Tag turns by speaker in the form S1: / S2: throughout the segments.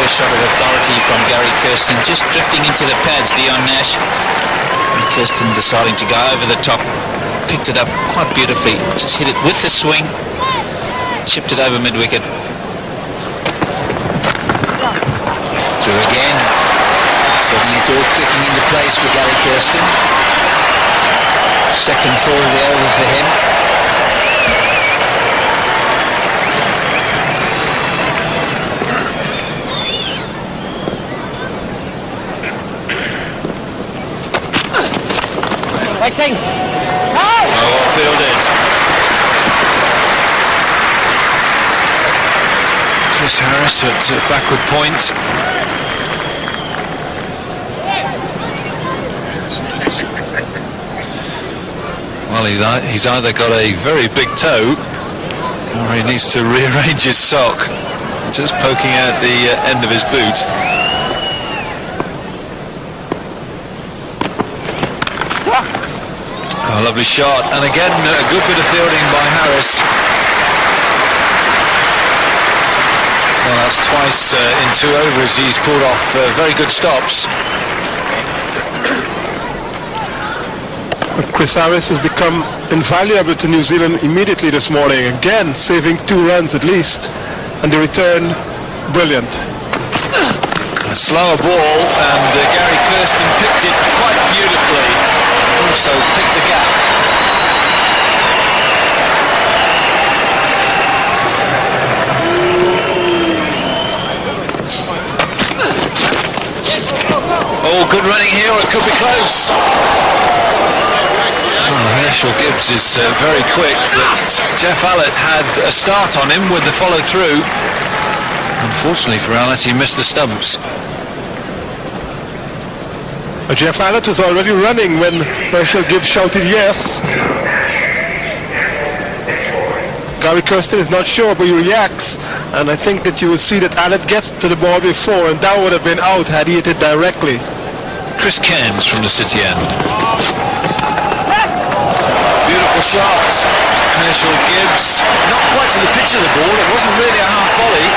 S1: first shot of authority from Gary Kirsten, just drifting into the pads. Dion Nash and Kirsten deciding to go over the top, picked it up quite beautifully, just hit it with the swing, chipped it over mid-wicket. Through again. Suddenly it's all clicking into place for Gary Kirsten. Second four of the over for him.
S2: Waiting.
S1: Oh, fielded.
S3: Chris Harris at backward point. Well, he's either got a very big toe or he needs to rearrange his sock. Just poking out the end of his boot. Oh, lovely shot, and again a good bit of fielding by Harris. Well, that's twice in 2 overs he's pulled off very good stops.
S4: Chris Harris has become invaluable to New Zealand immediately this morning, again saving 2 runs at least, and the return brilliant.
S3: A slower ball, and Gary Kirsten picked it quite beautifully, also picked the gap. Oh, good running here, it could be close. Herschel Gibbs is very quick, but Jeff Allott had a start on him with the follow-through. Unfortunately for Allott, he missed the stumps.
S4: Jeff Allott was already running when Herschel Gibbs shouted yes. Gary Kirsten is not sure, but he reacts, and I think that you will see that Allott gets to the ball before, and that would have been out had he hit it directly.
S3: Chris Cairns from the City end. Beautiful shot. Herschel Gibbs, not quite to the pitch of the ball, it wasn't really a half volley,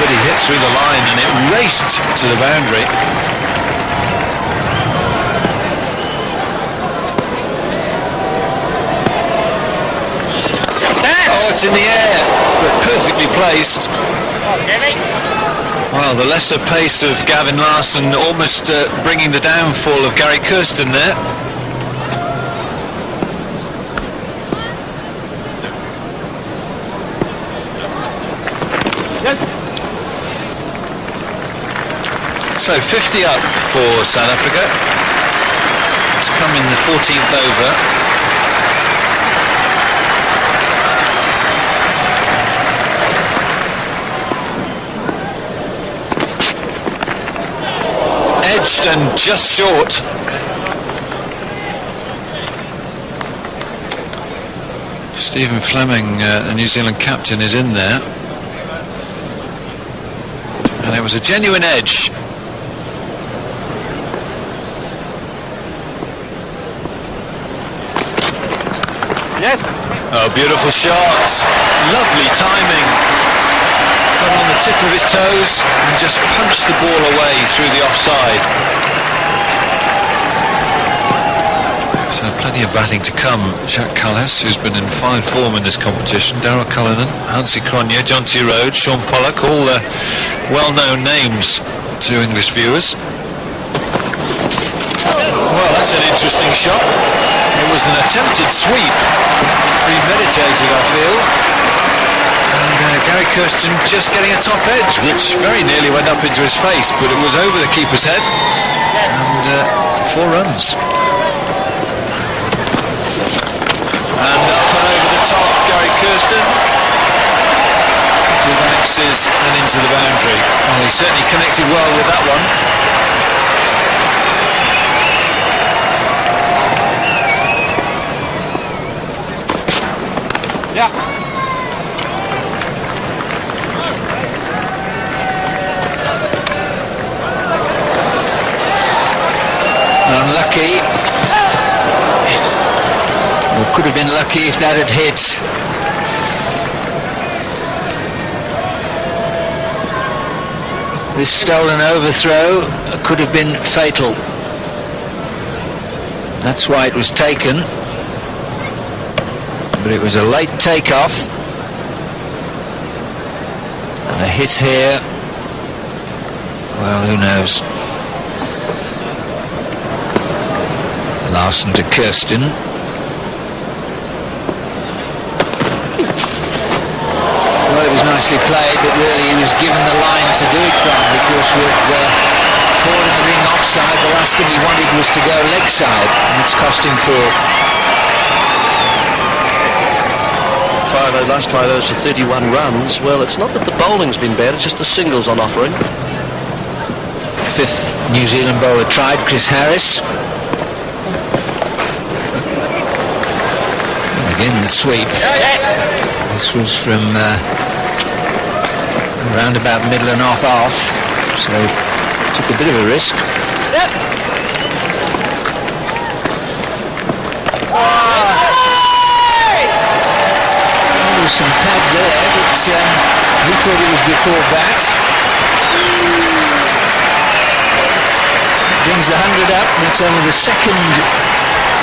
S3: but he hit through the line and it raced to the boundary. Oh, it's in the air, but perfectly placed. Well, the lesser pace of Gavin Larsen almost bringing the downfall of Gary Kirsten there. So 50 up for South Africa. It's come in the 14th over. Edged and just short. Stephen Fleming, the New Zealand captain, is in there. And it was a genuine edge.
S2: Yes.
S3: Oh, beautiful shot. Lovely timing. Got on the tip of his toes and just punched the ball away through the offside. So plenty of batting to come. Jacques Kallis, who's been in fine form in this competition, Darryl Cullinan, Hansi Cronje, John T. Rhodes, Sean Pollock, all well-known names to English viewers. Well, that's an interesting shot. It was an attempted sweep, premeditated, I feel. And Gary Kirsten just getting a top edge, which very nearly went up into his face, but it was over the keeper's head. And 4 runs. And up and over the top, Gary Kirsten. With axes and into the boundary. Well, he certainly connected well with that one.
S2: Yeah.
S1: Unlucky. Or could have been lucky if that had hit.
S3: this stolen overthrow could have been fatal. That's why it was taken. But it was a late takeoff. And a hit here. Well, who knows? Larsen to Kirsten. Well, it was nicely played, but really he was given the line to do it from, because with 4 in the ring offside, the last thing he wanted was to go leg side, and it's cost him 4.
S2: Last 5 overs for 31 runs. Well, it's not that the bowling's been bad, it's just the singles on offering.
S3: 5th New Zealand bowler tried, Chris Harris. Again the sweep. This was from around about middle and off, so took a bit of a risk. There was some pad there, but he thought it was before bat. Brings the 100 up, and it's only the second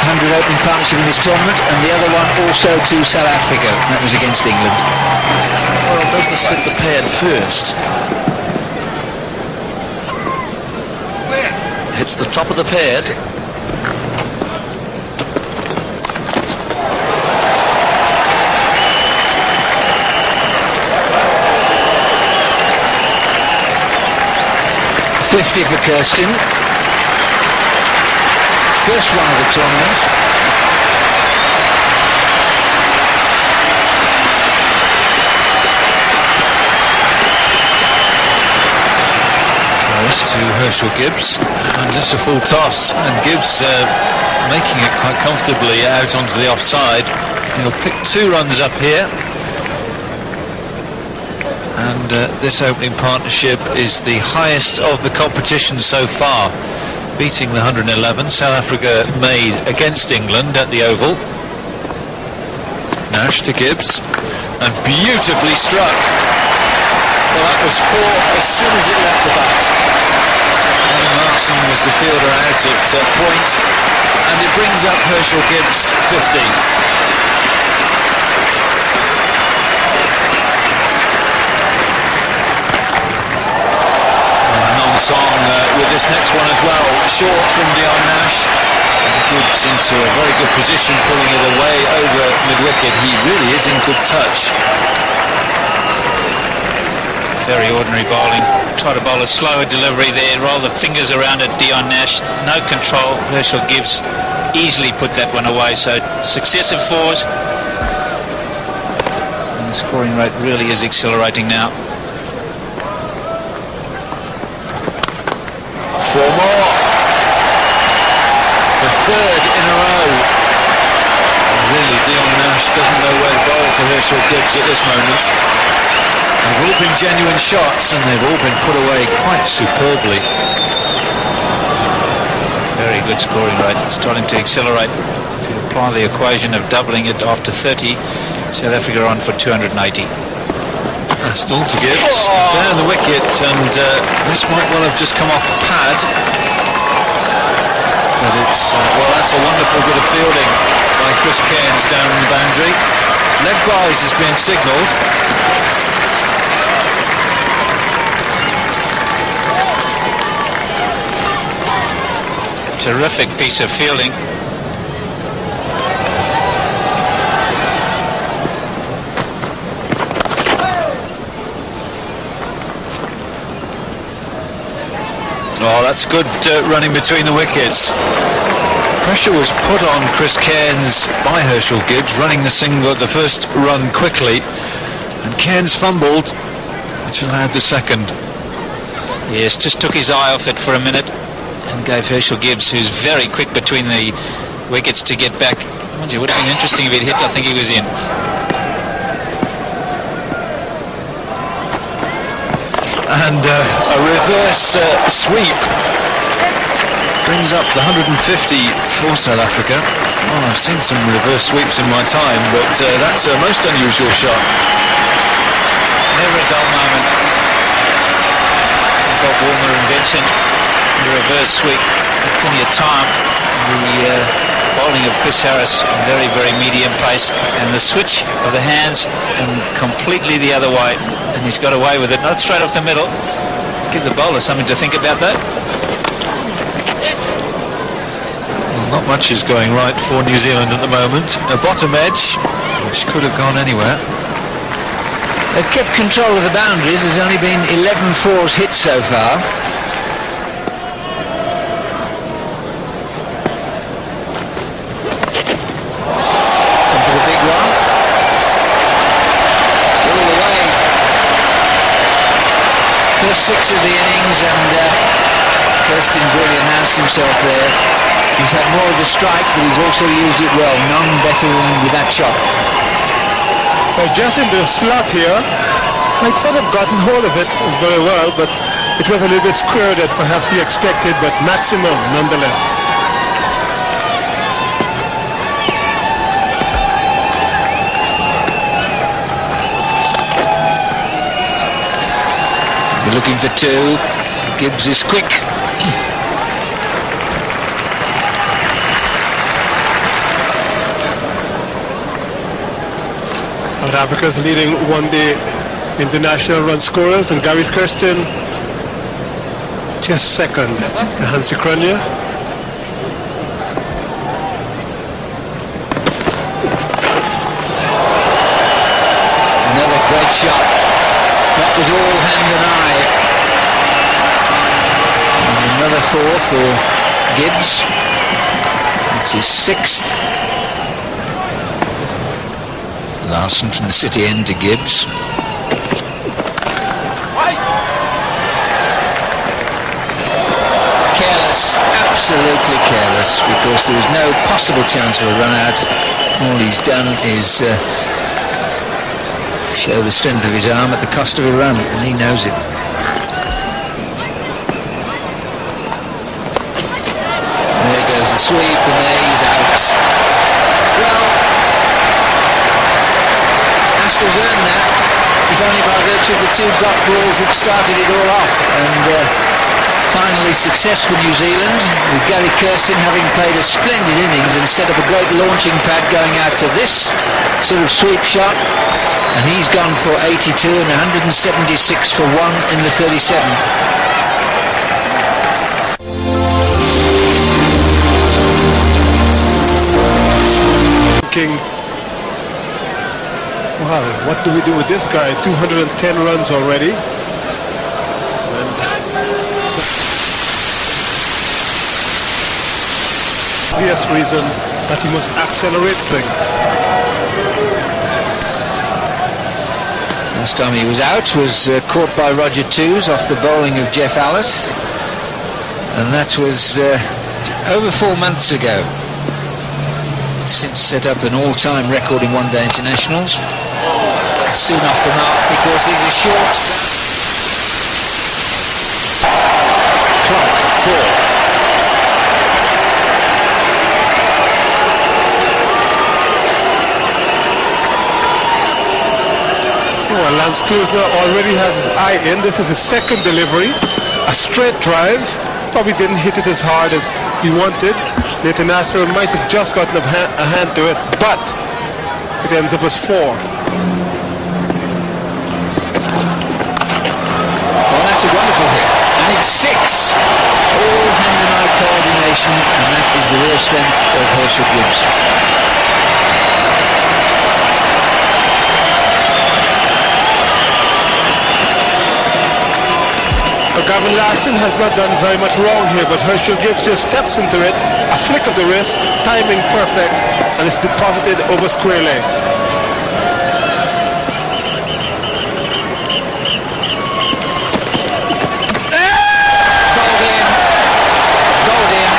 S3: 100 opening partnership in this tournament, and the other one also to South Africa. That was against England.
S2: Well, does the slip the pad first? Hits the top of the pad.
S3: .50 for Kirsten. First one of the tournament.
S5: Close to Herschel Gibbs, and that's a full toss, and Gibbs making it quite comfortably out onto the offside. He'll pick 2 runs up here, and this opening partnership is the highest of the competition so far, beating the 111 South Africa made against England at the Oval. Nash to Gibbs, and beautifully struck.
S3: Well, that was 4 as soon as it left the bat.
S5: Larsen was the fielder out at point, and it brings up Herschel Gibbs 50.
S3: Non-song with this next one as well, short from Dion Nash. Gibbs into a very good position, pulling it away over mid-wicket. He really is in good touch.
S1: Very ordinary bowling. Try to bowl a slower delivery there, roll the fingers around it. Dion Nash, no control. Herschel Gibbs easily put that one away. So successive 4s, and the scoring rate really is accelerating now.
S3: 4 more. The 3rd in a row.
S5: Really, Dion Nash doesn't know where to bowl for Herschel Gibbs at this moment. They've all been genuine shots, and they've all been put away quite superbly.
S1: Very good scoring rate. Starting to accelerate. If you apply the equation of doubling it after 30, South Africa are on for 280.
S5: Still to Gibbs, down the wicket, and this might well have just come off a pad. But it's, well, that's a wonderful bit of fielding by Chris Cairns down the boundary. Leg byes has been signalled.
S1: Terrific piece of fielding.
S5: Oh, that's good running between the wickets. Pressure was put on Chris Cairns by Herschel Gibbs, running the single, the first run quickly, and Cairns fumbled, which allowed the second.
S1: Yes, just took his eye off it for a minute and gave Herschel Gibbs, who's very quick between the wickets, to get back. Mind you, it would have been interesting if he'd hit. I think he was in.
S5: And a reverse sweep brings up the 150 for South Africa. Oh, I've seen some reverse sweeps in my time, but that's a most unusual shot.
S1: Never a dull moment. Bob Warner invention, the reverse sweep. Plenty of time. The bowling of Chris Harris, very, very medium pace, and the switch of the hands and completely the other way, and he's got away with it. Not straight off the middle. Give the bowler something to think about that.
S5: Well, not much is going right for New Zealand at the moment. A bottom edge, which could have gone anywhere.
S6: They've kept control of the boundaries. There's only been 11 fours hit so far. Into the big one. All the way. First 6 of the innings, and Kirsten's really announced himself there. He's had more of the strike, but he's also used it well. None better than with that shot.
S4: Well, just in the slot here, I could have gotten hold of it very well, but it was a little bit square than perhaps he expected, but maximum nonetheless.
S6: We're looking for 2. Gibbs is quick.
S4: South Africa's leading one-day international run scorers, and Gary Kirsten just second to Hansi Cronje.
S6: Another great shot. That was all hand and eye. And another 4 for Gibbs. That's his 6th. Larsen from the city end to Gibbs. Careless, absolutely careless, because there was no possible chance for a run out. All he's done is show the strength of his arm at the cost of a run, and he knows it. And there goes the sweep, and there he's out. Well, Astor's earned that, if only by virtue of the 2 dot balls that started it all off. And finally success for New Zealand, with Gary Kirsten having played a splendid innings and set up a great launching pad going out to this sort of sweep shot. And he's gone for 82 and 176 for 1 in the 37th.
S4: Wow, what do we do with this guy? 210 runs already. Obvious reason that he must accelerate things.
S6: Last time he was out was caught by Roger Twos off the bowling of Jeff Allott, and that was over 4 months ago. Since set up an all-time record in one-day internationals. Soon off the mark because these are short. Clock 4.
S4: So Lance Klusener already has his eye in. This is his 2nd delivery. A straight drive. Probably didn't hit it as hard as he wanted. The international might have just gotten a hand to it, but it ends up as 4.
S6: Well, that's a wonderful hit. And it's 6. All hand and eye coordination, and that is the real strength of Herschel Gibbs.
S4: Gavin Larsen has not done very much wrong here, but Herschel Gibbs just steps into it, a flick of the wrist, timing perfect, and it's deposited over square leg.
S6: Bowled in.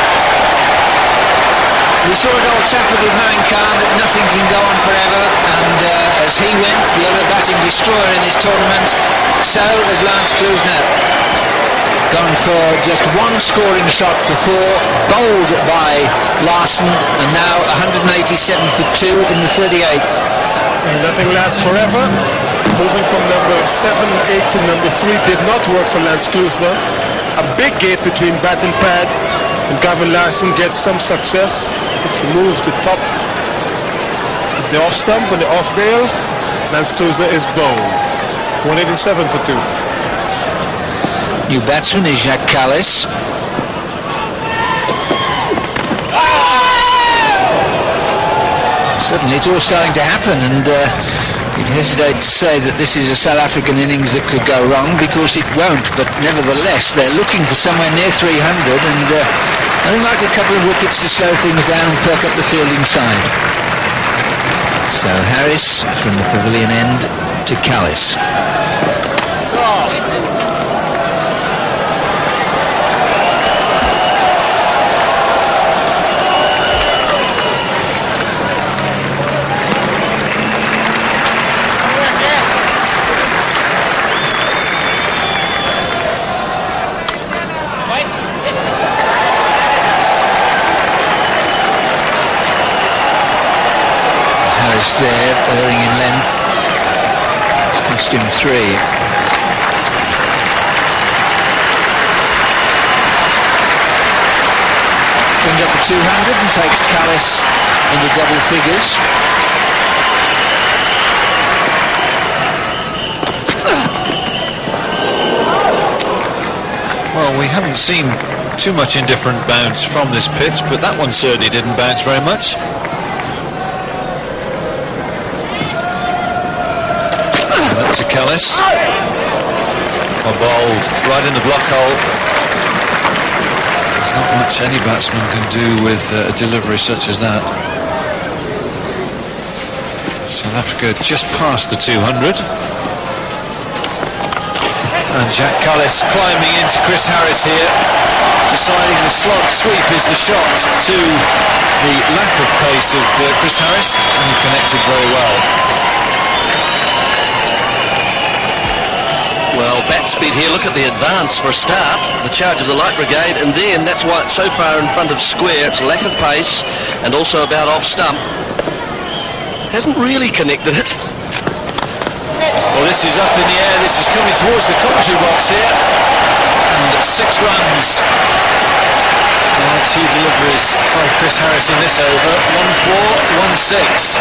S6: We saw at Old Trafford with Moeen Khan that nothing can go on forever, and as he went, the other batting destroyer in this tournament, so has Lance Klusener. Gone for just 1 scoring shot for 4, bowled by Larsen, and now 187 for 2 in the 38th.
S4: And nothing lasts forever. moving from number 7, 8 to number 3 did not work for Lance Klusener. A big gate between bat and pad, and Gavin Larsen gets some success. It removes the top of the off stump and the off bail. Lance Klusener is bowled. 187 for 2.
S6: New batsman is Jacques Callis. Suddenly it's all starting to happen, and you'd hesitate to say that this is a South African innings that could go wrong, because it won't, but nevertheless they're looking for somewhere near 300, and I think like a couple of wickets to slow things down and perk up the fielding side. So Harris from the pavilion end to Callis. There, erring in length. It's cost him 3. Brings up to 200 and takes Callis into double figures.
S5: Well, we haven't seen too much indifferent bounce from this pitch, but that one certainly didn't bounce very much. To Callis, bowled right in the block hole. There's not much any batsman can do with a delivery such as that. South Africa just past the 200, and Jacques Callis climbing into Chris Harris here, deciding the slog sweep is the shot to the lack of pace of Chris Harris, and he connected very well.
S2: Well, bat speed here, look at the advance for a start, the charge of the light brigade, and then that's why it's so far in front of square. It's a lack of pace and also about off stump. Hasn't really connected it.
S5: Well, this is up in the air, this is coming towards the commentary box here, and 6 runs. 2 deliveries by Chris Harris in this over, 1-4, 1-6.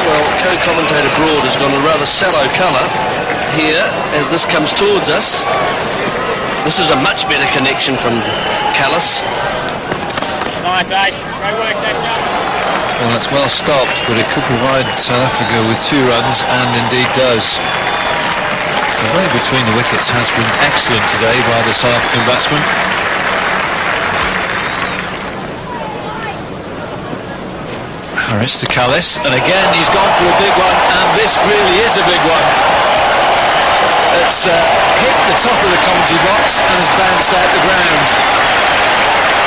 S2: Well, co-commentator Broad has gone a rather sallow colour here as this comes towards us. This is a much better connection from Callis.
S7: Nice, H. Great work, Dasha.
S5: Well, that's well stopped, but it could provide South Africa with 2 runs, and indeed does. The way between the wickets has been excellent today by the South African batsman. Harris to Callis, and again he's gone for a big one, and this really is a big one. It's hit the top of the commentary box and has bounced out the ground.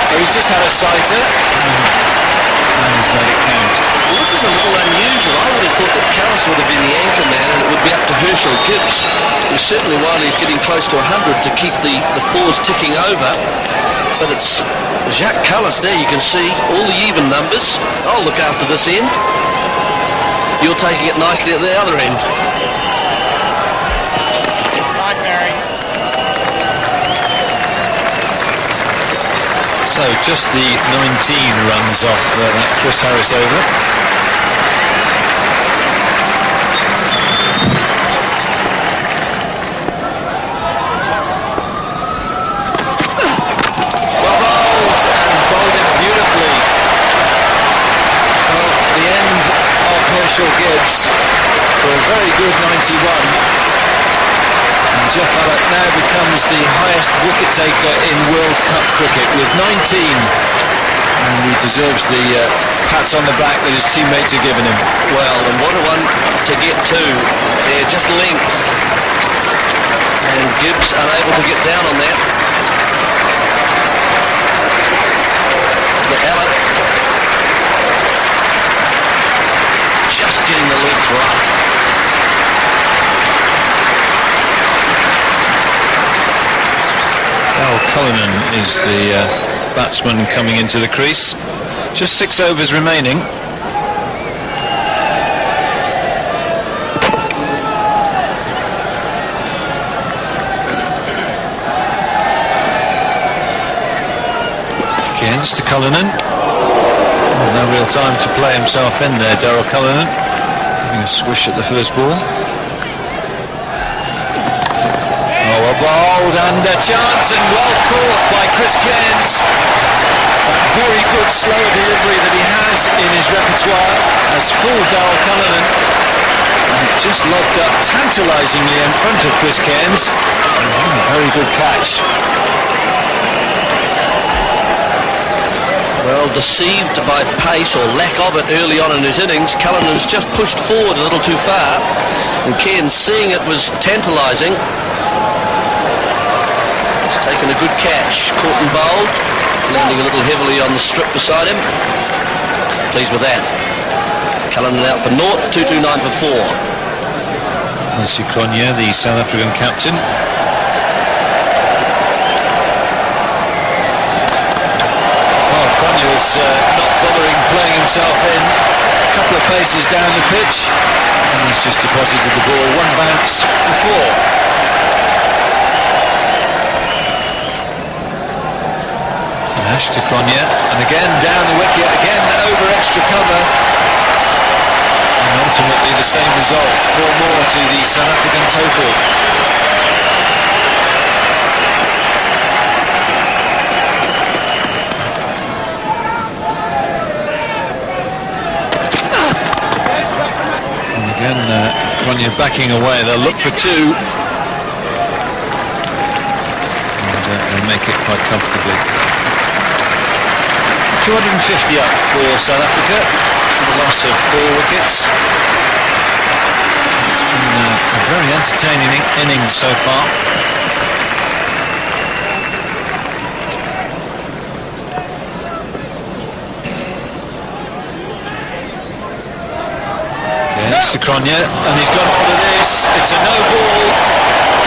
S5: So he's just had a sighter, and he's made it count.
S2: Well, this is a little unusual. I would have thought that Callis would have been the anchor man, and it would be up to Herschel Gibbs, who certainly, while he's getting close to 100, to keep the 4s ticking over. But it's Jacques Callis there. You can see all the even numbers. I'll look after this end. You're taking it nicely at the other end.
S7: Nice, Harry.
S5: So just the 19 runs off that Chris Harris over. Gibbs for a very good 91, and Jeff Allott now becomes the highest wicket taker in World Cup cricket with 19, and he deserves the pats on the back that his teammates are giving him.
S2: Well, and what a one to get to. They're just length, and Gibbs unable to get down on that. But Allott just getting the legs right.
S5: Klusener is the batsman coming into the crease. Just 6 overs remaining. Cairns to Cullinan. No real time to play himself in there, Daryl Cullinan. Having a swish at the first ball. Oh, a bold under chance and well caught by Chris Cairns. That very good slow delivery that he has in his repertoire has fooled Daryl Cullinan. And it just lobbed up tantalisingly in front of Chris Cairns. A very good catch.
S2: Well, deceived by pace or lack of it early on in his innings, Cullinan's just pushed forward a little too far, and Cairns, seeing it was tantalising, he's taken a good catch, caught and bowled, landing a little heavily on the strip beside him. Pleased with that. Cullinan out for 0, 229 for 4.
S5: Hansi Cronje, the South African captain. Was not bothering playing himself in. A couple of paces down the pitch, and he's just deposited the ball. One bounce for 4. Nash to Cronje, and again down the wicket, again over extra cover, and ultimately the same result. 4 more to the South African total. Again, Cronje backing away. They'll look for 2. And they'll make it quite comfortably. 250 up for South Africa. The loss of 4 wickets. It's been a very entertaining innings so far. To Cronje, and he's got hold of this. It's a no ball,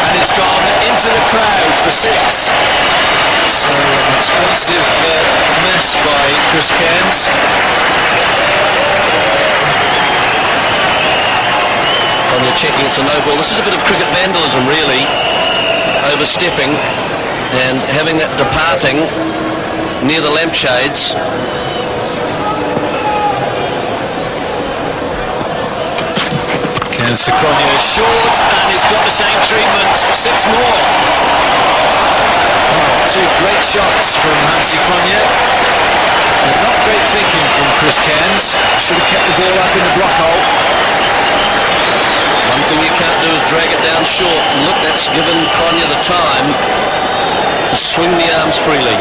S5: and it's gone into the crowd for 6. So an expensive mess by Chris Cairns.
S2: Cronje checking it's a no ball. This is a bit of cricket vandalism, really. Overstepping and having that departing near the lampshades.
S5: Cronje is short, and he's got the same treatment. 6 more. Oh, 2 great shots from Hansi Cronje. Not great thinking from Chris Cairns. Should have kept the ball up in the block hole.
S2: One thing you can't do is drag it down short. Look, that's given Cronje the time to swing the arms freely.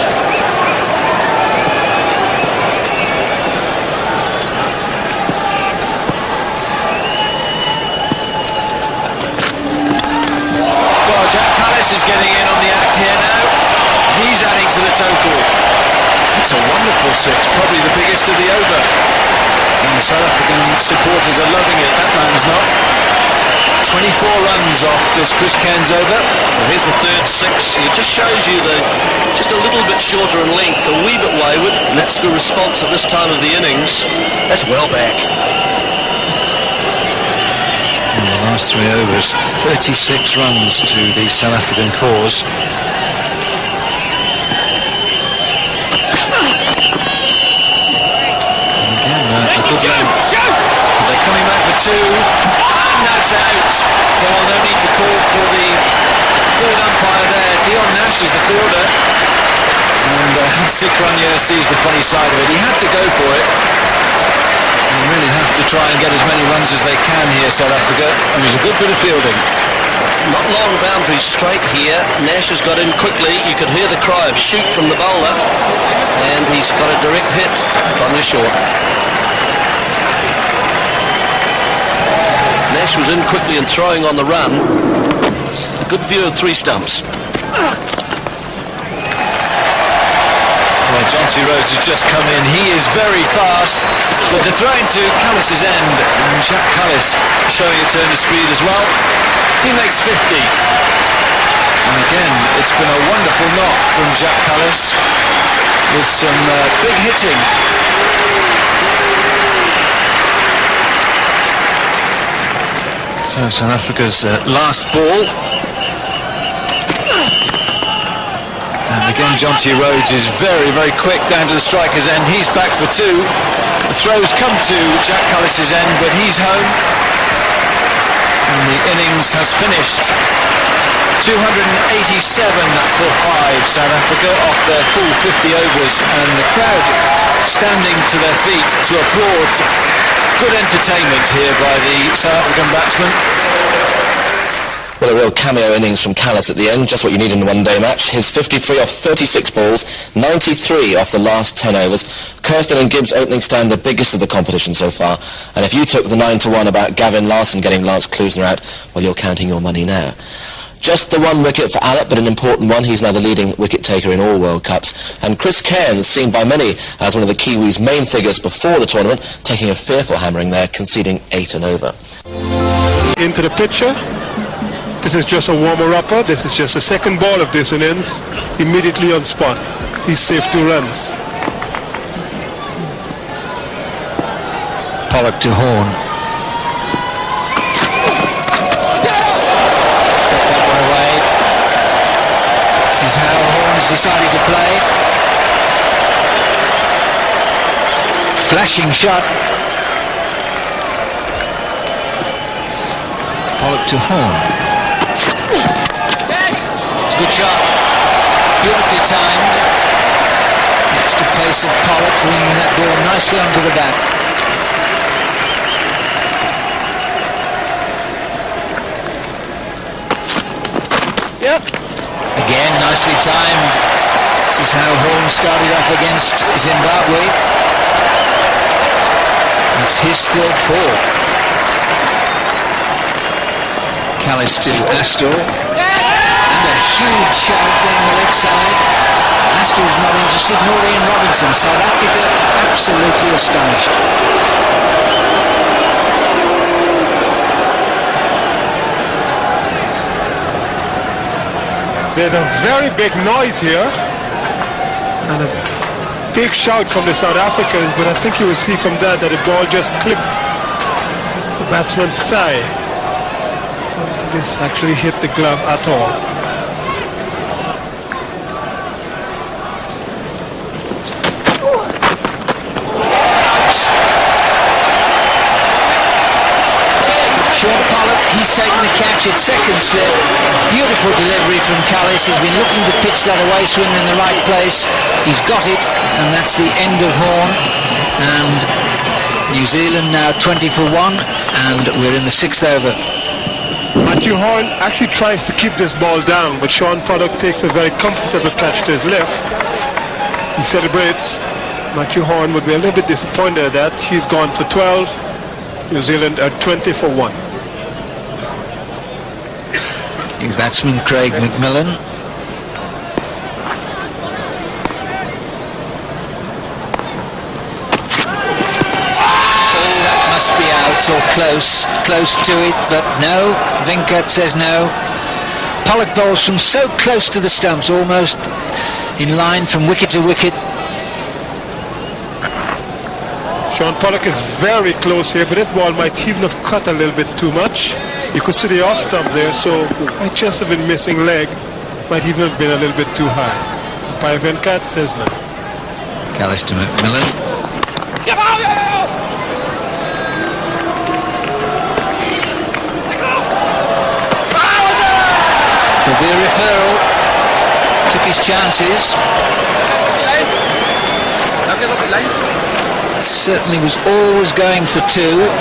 S5: Is getting in on the act here now. He's adding to the total. That's a wonderful 6, probably the biggest of the over. And the South African supporters are loving it. That man's not. 24 runs off this Chris Cairns over.
S2: Well, here's the third 6. It just shows you just a little bit shorter in length, a wee bit wayward, and that's the response at this time of the innings. That's well back.
S5: Last 3 overs, 36 runs to the South African cause. And again, a good run. They're coming back for 2, and that's out. Well, no need to call for the third umpire there. Dion Nash is the fielder, and Hansi Cronje sees the funny side of it. He had to go for it. They really have to try and get as many runs as they can here, South Africa. It was a good bit of fielding.
S2: Not long boundaries straight here. Nash has got in quickly. You could hear the cry of shoot from the bowler, and he's got a direct hit on the short. Nash was in quickly and throwing on the run. A good view of 3 stumps.
S5: Well, John C. Rhodes has just come in. He is very fast, but the throw into Callis's end, and Jacques Callis showing a turn of speed as well. He makes 50. And again, it's been a wonderful knock from Jacques Callis with some big hitting. So South Africa's last ball. And again, Jonty Rhodes is very, very quick down to the striker's end. He's back for two. The throws come to Jack Callis's end, but he's home. And the innings has finished. 287 for 5, South Africa, off their full 50 overs. And the crowd standing to their feet to applaud. Good entertainment here by the South African batsman.
S8: Well, a real cameo innings from Callis at the end, just what you need in a one-day match. His 53 off 36 balls, 93 off the last 10 overs. Kirsten and Gibbs opening stand, the biggest of the competition so far. And if you took the 9-1 about Gavin Larsen getting Lance Klusener out, well, you're counting your money now. Just the one wicket for Allott, but an important one. He's now the leading wicket taker in all World Cups. And Chris Cairns, seen by many as one of the Kiwis' main figures before the tournament, taking a fearful hammering there, conceding 8 and over.
S4: Into the picture. This is just a warmer-upper. This is just the second ball of this innings. Immediately on spot. He's saved 2 runs.
S6: Pollock to Horn. This is how Horn's decided to play. Flashing shot. Pollock to Horn. It's a good shot. Beautifully timed. Next to pace of Pollock, bringing that ball nicely onto the bat.
S4: Yep.
S6: Again, nicely timed. This is how Horn started off against Zimbabwe. It's his 3rd fall. Callis to Astor. And a huge shot down the left side. Astor's not interested, nor Ian Robinson. South Africa are absolutely astonished.
S4: There's a very big noise here and a big shout from the South Africans, but I think you will see from that the ball just clipped the batsman's thigh. I don't think this actually hit the glove at all.
S6: Sean Pollock, he's taken the catch at second slip. Beautiful delivery from Callis. He's been looking to pitch that away swing in the right place. He's got it, and that's the end of Horn. And New Zealand now 20 for 1, and we're in the 6th over.
S4: Matthew Horn actually tries to keep this ball down, but Sean Pollock takes a very comfortable catch to his left. He celebrates. Matthew Horn would be a little bit disappointed at that. He's gone for 12. New Zealand are 20 for 1.
S6: New batsman Craig McMillan. Oh, that must be out or close to it, but no, Vinkat says no. Pollock bowls from so close to the stumps, almost in line from wicket to wicket.
S4: Sean Pollock is very close here, but this ball might even have cut a little bit too much. You could see the off stump there, so might just have been missing leg. Might even have been a little bit too high. Umpire Venkat says no.
S6: Callis to McMillan. There'll be a referral. Took his chances. Certainly was always going for 2.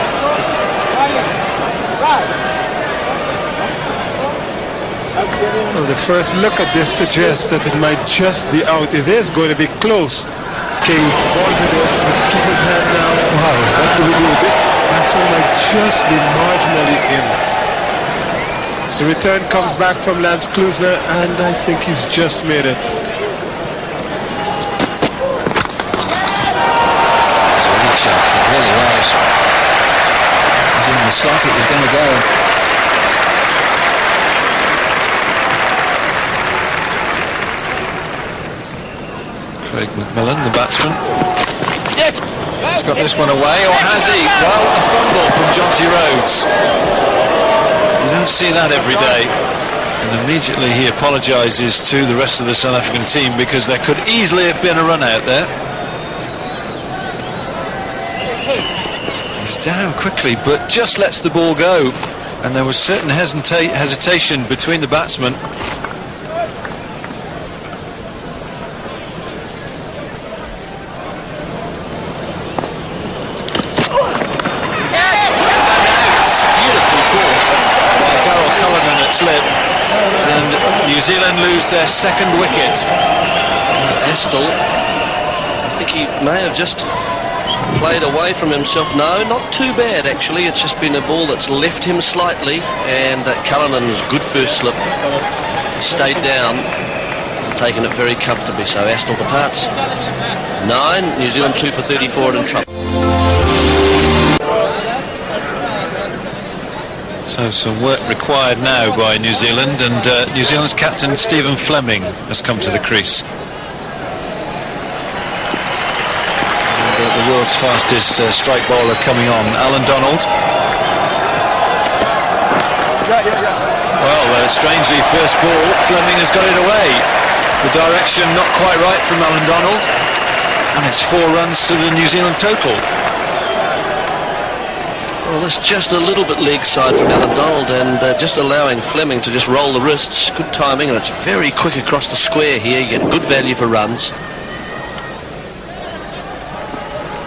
S4: Well, the first look at this suggests that it might just be out. It is going to be close. King balls it in, keep his hand now. Wow, what do we do? That might just be marginally in. The return comes back from Lance Klusener, and I think he's just made it.
S6: It's a big shot, it really was. It was in the slot, it was going to go.
S5: Craig McMillan, the batsman. Yes! He's got this one away, or has he? Well, a fumble from Jonty Rhodes. You don't see that every day. And immediately he apologises to the rest of the South African team, because there could easily have been a run out there. He's down quickly, but just lets the ball go. And there was certain hesitation between the batsmen.
S3: Slip, and New Zealand lose their second wicket.
S2: Astle, I think he may have just played away from himself. No, not too bad actually. It's just been a ball that's left him slightly, and Cullinan's good first slip stayed down and taken it very comfortably. So Astle departs. 9, New Zealand 2 for 34 and in trouble.
S5: So some work required now by New Zealand, and New Zealand's captain Stephen Fleming has come to the crease. And, the world's fastest strike bowler coming on, Alan Donald. Well, strangely, first ball, Fleming has got it away. The direction not quite right from Alan Donald, and it's 4 runs to the New Zealand total.
S2: Well, it's just a little bit leg side from Alan Donald, and just allowing Fleming to just roll the wrists. Good timing, and it's very quick across the square here. You get good value for runs.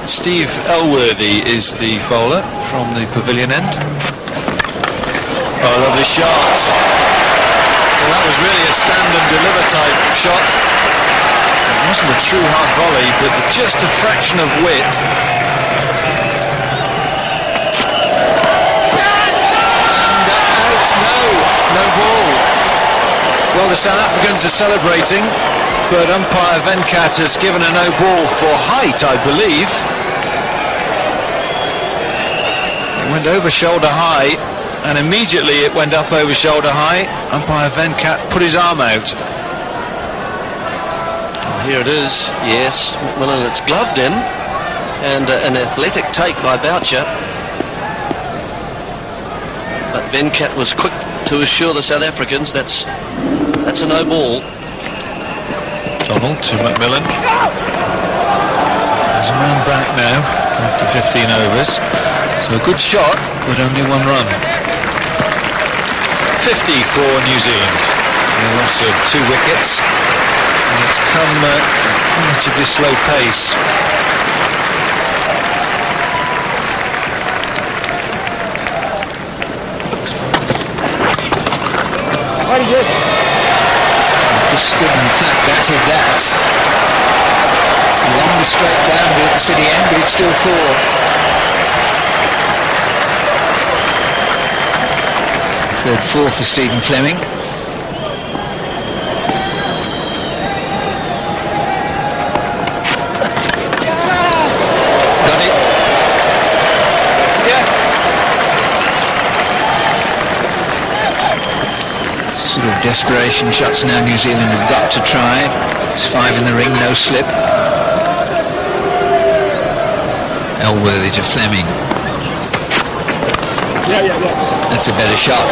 S5: Steve Elworthy is the bowler from the pavilion end.
S3: Oh, lovely shot. Well, that was really a stand and deliver type shot.
S5: It wasn't a true hard volley, but just a fraction of width.
S3: No ball.
S5: Well, the South Africans are celebrating, but umpire Venkat has given a no ball for height, I believe. It went over shoulder high, and immediately it went up over shoulder high. Umpire Venkat put his arm out.
S2: Here it is, yes. McMillan, it's gloved in, and an athletic take by Boucher. But Venkat was quick to assure the South Africans that's a no ball.
S5: Donald to McMillan. There's a man back now after 15 overs. So a good shot, but only 1 run. 50 for New Zealand. A loss of 2 wickets. And it's come at a relatively slow pace.
S6: Just stood and flat batted that. It's along the straight boundary at the city end, but it's still 4. Third 4 for Stephen Fleming. Got it.
S3: Yeah.
S6: Sort of desperation shots now New Zealand have got to try. It's 5 in the ring, no slip. Elworthy to Fleming. That's a better shot.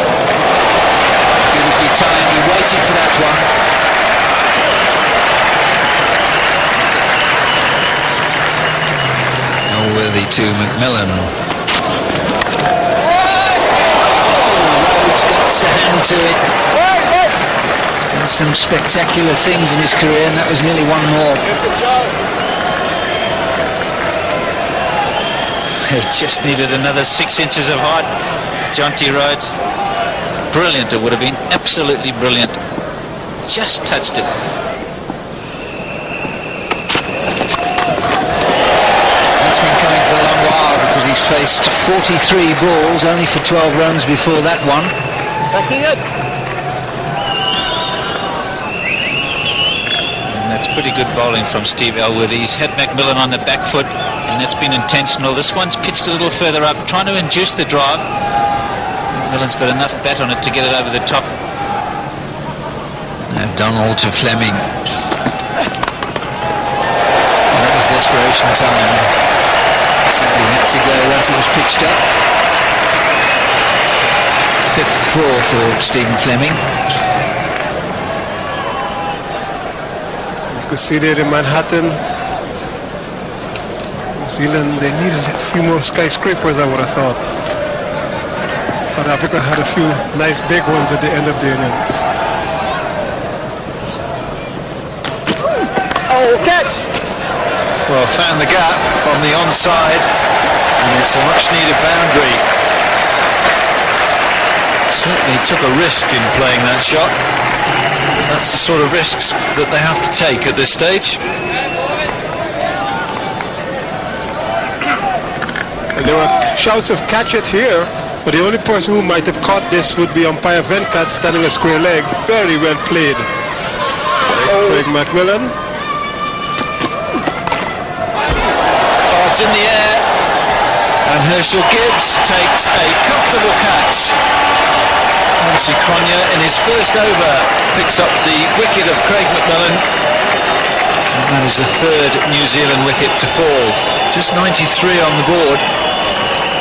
S6: Beautifully timed, he waited for that one. Elworthy to McMillan. Rhodes gets a hand to it. He's done some spectacular things in his career, and that was nearly 1 more.
S1: It just needed another 6 inches of height. John T. Rhodes. Brilliant it would have been. Absolutely brilliant. Just touched it.
S6: That's been coming for a long while, because he's faced 43 balls, only for 12 runs before that one.
S2: Backing it.
S1: And that's pretty good bowling from Steve Elworthy. He's had McMillan on the back foot, and that's been intentional. This one's pitched a little further up, trying to induce the drive. McMillan's got enough bat on it to get it over the top.
S6: Now Donald to Fleming. That was desperation time. Simply had to go once it was pitched up. 5th 4 for Stephen Fleming.
S4: could see there in Manhattan, New Zealand, they need a few more skyscrapers, I would have thought. South Africa had a few nice big ones at the end of the innings.
S6: Oh, catch!
S5: Well, found the gap on the onside, and it's a much needed boundary. Certainly took a risk in playing that shot. That's the sort of risks that they have to take at this stage.
S4: And there were shouts of catch it here, but the only person who might have caught this would be umpire Venkat standing a square leg. Very well played. Craig McMillan.
S5: Oh, it's in the air, and Herschel Gibbs takes a comfortable catch. Nancy Cronje in his first over picks up the wicket of Craig McMillan, and that is the third New Zealand wicket to fall. Just 93 on the board,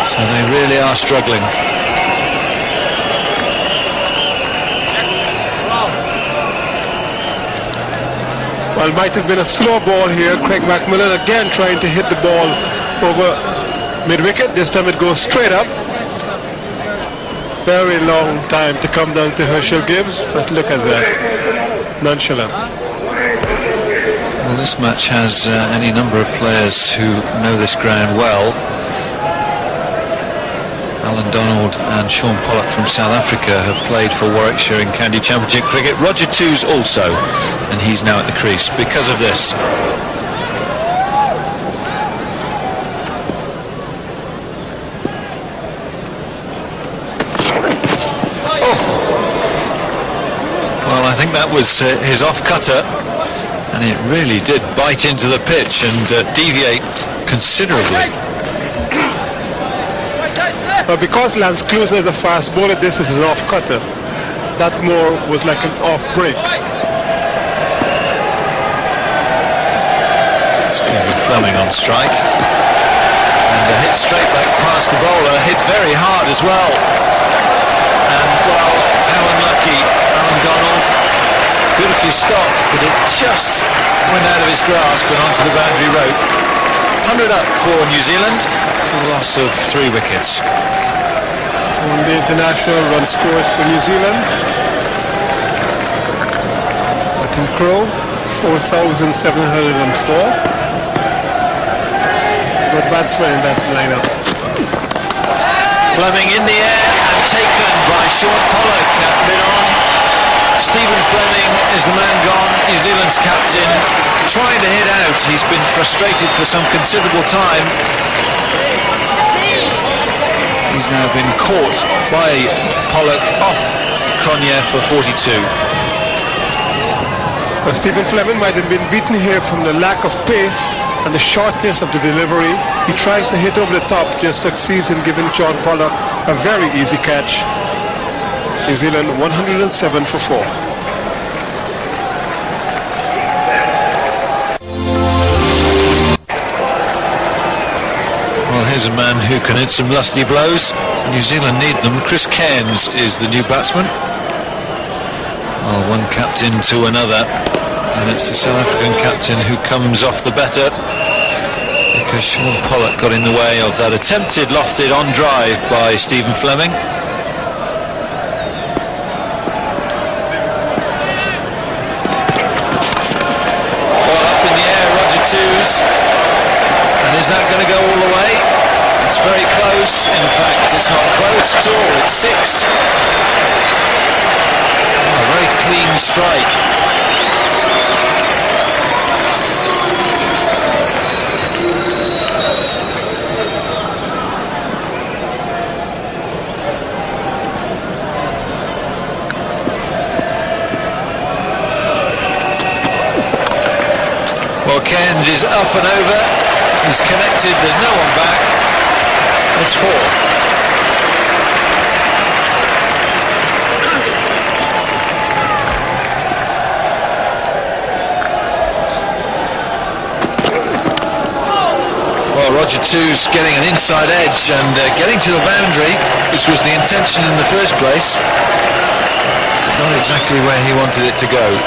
S5: so they really are struggling.
S4: Well, it might have been a slow ball here. Craig McMillan again trying to hit the ball over mid-wicket. This time it goes straight up. Very long time to come down to Herschel Gibbs, but look at that. Nonchalant.
S5: Well, this match has any number of players who know this ground well. Alan Donald and Sean Pollock from South Africa have played for Warwickshire in County Championship cricket. Roger Toos also, and he's now at the crease because of this. Well, I think that was his off-cutter, and it really did bite into the pitch and deviate considerably.
S4: But because Lance Klusener is a fast bowler, this is an off-cutter. That more was like an off-break.
S5: Stephen Fleming on strike. And a hit straight back past the bowler, hit very hard as well. And, well, how unlucky. Alan Donald, beautifully stopped, but it just went out of his grasp and onto the boundary rope. 100 up for New Zealand for the loss of 3 wickets.
S4: On the international run scores for New Zealand. Martin Crowe, 4,704. Good batsman in that lineup.
S5: Fleming in the air and taken by Sean Pollock at mid-on. Stephen Fleming is the man gone, New Zealand's captain, trying to hit out. He's been frustrated for some considerable time. He's now been caught by Pollock off Cronje for 42.
S4: Well, Stephen Fleming might have been beaten here from the lack of pace and the shortness of the delivery. He tries to hit over the top, just succeeds in giving Sean Pollock a very easy catch. New Zealand 107 for 4.
S5: Well, here's a man who can hit some lusty blows. New Zealand need them. Chris Cairns is the new batsman. Well, one captain to another, and it's the South African captain who comes off the better, because Sean Pollock got in the way of that attempted lofted on drive by Stephen Fleming. Ball up in the air, Roger Toos, and is that going to go all the way? It's very close. In fact, it's not close at all. It's 6. Oh, a very clean strike. Well, Cairns is up and over. He's connected. There's no one back. It's 4. Well, Roger Toos getting an inside edge and getting to the boundary, which was the intention in the first place. Not exactly where he wanted it to go.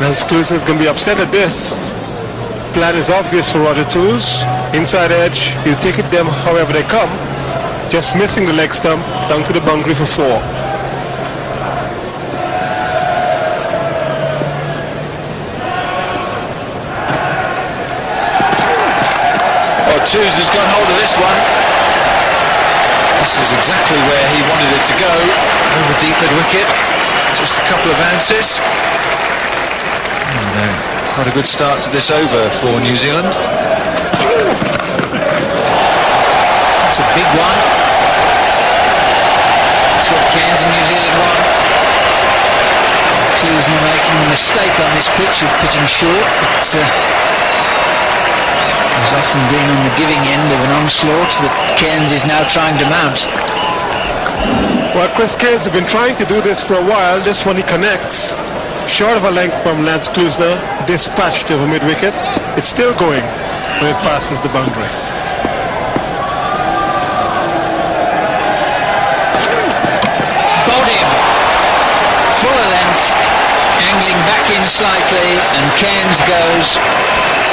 S4: Lance Klusener is going to be upset at this. Plan is obvious for Roger Toos. Inside edge, you take it them however they come. Just missing the leg stump, down to the boundary for 4.
S5: Toos has got hold of this one. This is exactly where he wanted it to go. Over deep mid-wicket. Just a couple of ounces. And quite a good start to this over for New Zealand.
S6: It's a big one. That's what Cairns and New Zealand want. Klusener making a mistake on this pitch of pitching short, but he's often been on the giving end of an onslaught that Cairns is now trying to mount.
S4: Well, Chris Cairns has been trying to do this for a while. This one he connects. Short of a length from Lance Klusener, dispatched over mid-wicket. It's still going when it passes the boundary.
S6: Bowled him. Fuller length, angling back in slightly, and Cairns goes.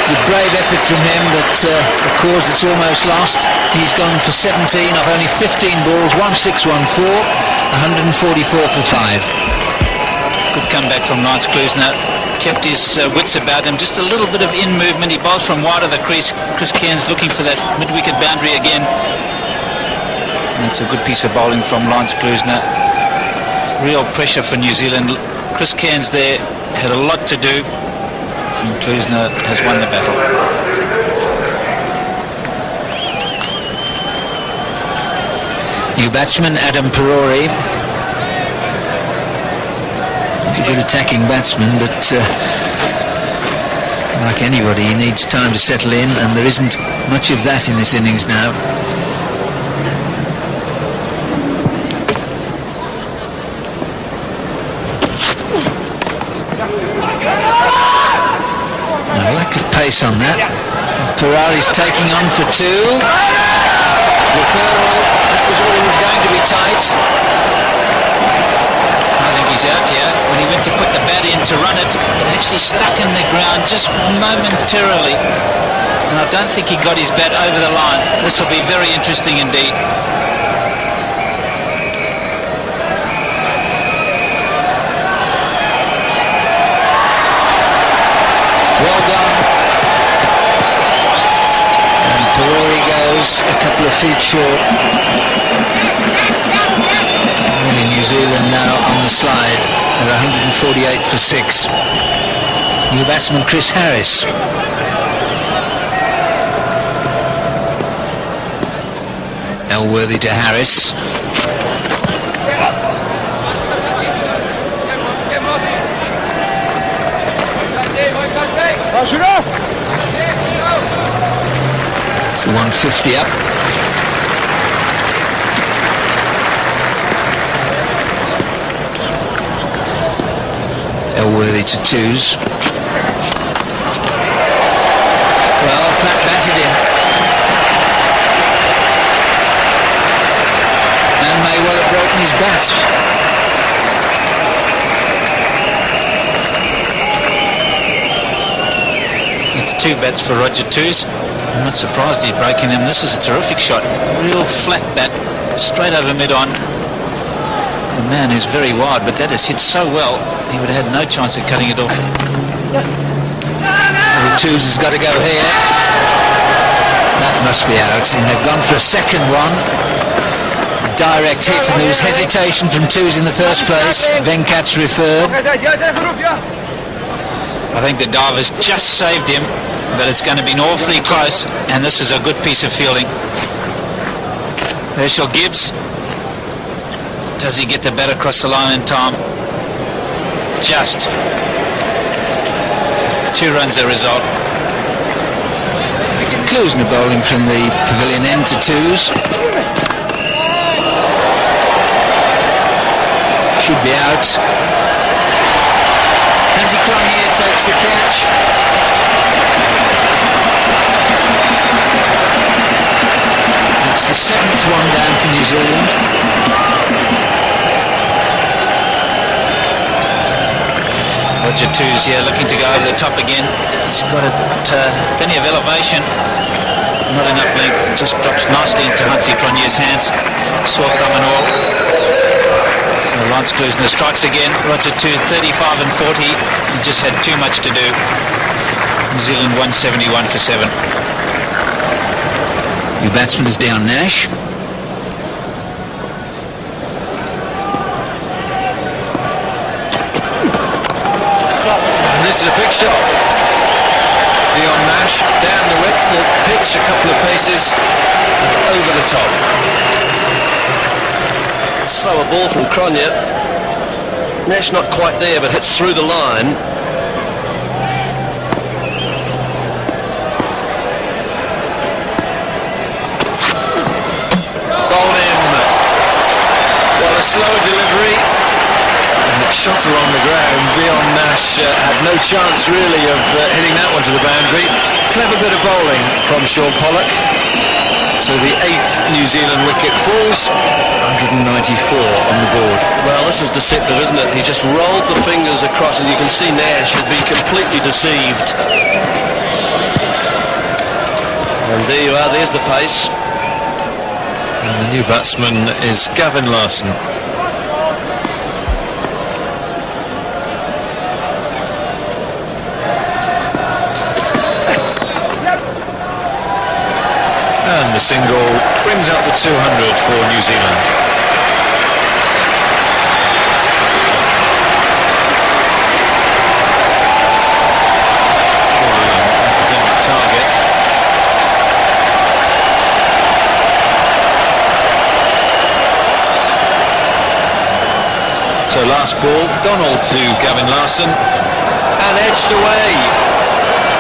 S6: A brave effort from him, but the cause it's almost lost. He's gone for 17 off only 15 balls, 1614, 144 for 5.
S1: Good comeback from Lance Klusener. Kept his wits about him. Just a little bit of in movement. He bowls from wide of the crease. Chris Cairns looking for that mid-wicket boundary again. And it's a good piece of bowling from Lance Klusener. Real pressure for New Zealand. Chris Cairns there had a lot to do. And Klusener has won the battle.
S6: New batsman Adam Perori. He's a good attacking batsman, but like anybody, he needs time to settle in, and there isn't much of that in this innings now. Pace on that. Perari's taking on for 2. Referral. That was always going to be tight.
S1: I think he's out here. When he went to put the bat in to run it, it actually stuck in the ground just momentarily. And I don't think he got his bat over the line. This will be very interesting indeed.
S6: Well done. Perori goes a couple of feet short. Really New Zealand now on the slide at 148 for 6. New batsman Chris Harris. Elworthy to Harris. It's the 150 up. Elworthy to 2s. Well, flat batted in. And may well have broken his bat.
S1: It's 2 bats for Roger Toos. I'm not surprised he's breaking them. This is a terrific shot. Real flat bat, straight over mid-on. The man is very wide, but that has hit so well, he would have had no chance of cutting it off.
S6: Toos has got to go here. That must be out. And they've gone for a second one. Direct hit, and there was hesitation from Toos in the first place. Venkat's referred.
S1: I think the divers just saved him, but it's going to be awfully close, and this is a good piece of fielding. Herschel Gibbs. Does he get the bat across the line in time? Just. 2 runs the result.
S6: Klusener bowling from the pavilion end to 2s. Should be out. Hansi Cronje takes the catch. It's the 7th one down for New Zealand.
S1: Roger Too's here looking to go over the top again. He's got plenty of elevation, not enough length, just drops nicely into Hansi Cronje's hands, sore thumb and all. So Lance Klusener strikes again. Roger Too 35 and 40. He just had too much to do. New Zealand 171 for 7.
S6: New batsman is Dion Nash.
S5: And this is a big shot. Dion Nash down the width, the pitch a couple of paces over the top.
S2: Slower ball from Cronje. Nash not quite there, but hits through the line.
S5: Bowled in. Well, a slower delivery. And it shot along the ground. Dion Nash had no chance really of hitting that one to the boundary. Clever bit of bowling from Sean Pollock. So the 8th New Zealand wicket falls. 194 on the board.
S2: Well, this is deceptive, isn't it? He just rolled the fingers across, and you can see Nash had been completely deceived. And there you are, there's the pace.
S5: And the new batsman is Gavin Larsen. And the single brings up the 200 for New Zealand. Academic target. So last ball, Donald to Gavin Larsen, and edged away.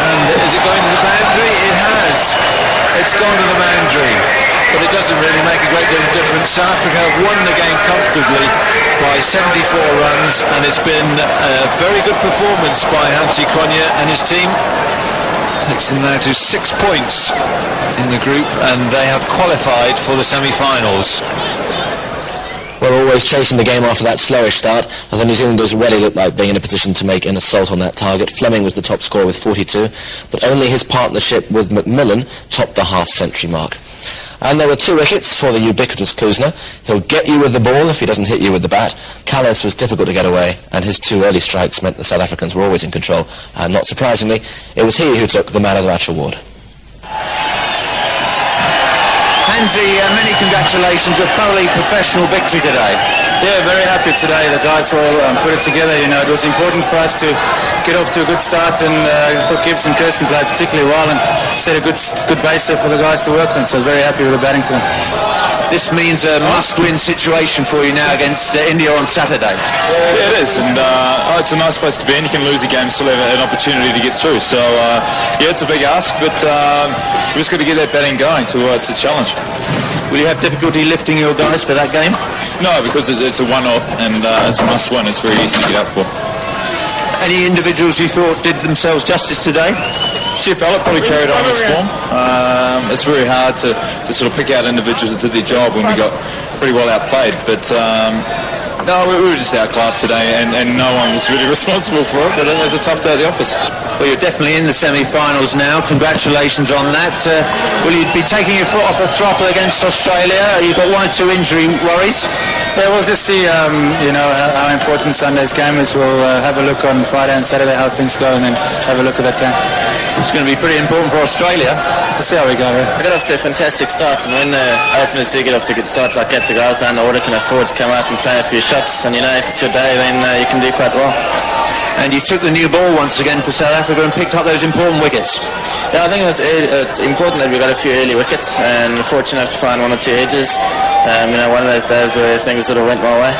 S5: And is it going to the boundary? It has. It's gone to the boundary, but it doesn't really make a great deal of difference. South Africa have won the game comfortably by 74 runs, and it's been a very good performance by Hansi Cronje and his team. Takes them now to 6 points in the group, and they have qualified for the semi-finals.
S8: Well, always chasing the game after that slowish start, and the New Zealanders really looked like being in a position to make an assault on that target. Fleming was the top scorer with 42, but only his partnership with McMillan topped the half-century mark. And there were 2 wickets for the ubiquitous Klusener. He'll get you with the ball if he doesn't hit you with the bat. Callis was difficult to get away, and his 2 early strikes meant the South Africans were always in control. And not surprisingly, it was he who took the Man of the Match award.
S9: Hansi, many congratulations, a thoroughly professional victory today.
S10: Yeah, very happy today. The guys all put it together. You know, it was important for us to get off to a good start, and I thought Gibbs and Kirsten played particularly well and set a good base there for the guys to work on, so I was very happy with the batting today.
S9: This means a must-win situation for you now against India on Saturday.
S10: Yeah, it is, and it's a nice place to be in. You can lose a game, still have an opportunity to get through. So, yeah, it's a big ask, but we've just got to get that batting going to challenge.
S9: Will you have difficulty lifting your guys for that game?
S10: No, because it's a one-off, and it's a must-win. It's very easy to get up for.
S9: Any individuals you thought did themselves justice today?
S10: Jeff Allott probably carried on his form. It's very hard to sort of pick out individuals that did their job when we got pretty well outplayed. But no, we were just outclassed today, and no one was really responsible for it. But it was a tough day at the office.
S9: Well, you're definitely in the semi-finals now. Congratulations on that. Will you be taking your foot off the throttle against Australia? You've got 1 or 2 injury worries.
S10: Yeah, we'll just see, you know, how important Sunday's game is. We'll have a look on Friday and Saturday how things go, and then have a look at that game.
S9: It's going to be pretty important for Australia.
S10: We'll see how we go. Yeah.
S11: We got off to a fantastic start, and when the openers do get off to a good start like that, the guys down the order can afford to come out and play a few shots, and you know, if it's your day, then you can do quite well.
S9: And you took the new ball once again for South Africa and picked up those important wickets.
S11: Yeah, I think it was important that we got a few early wickets, and fortunate enough to find 1 or 2 edges. You know, one of those days where things sort of went my way.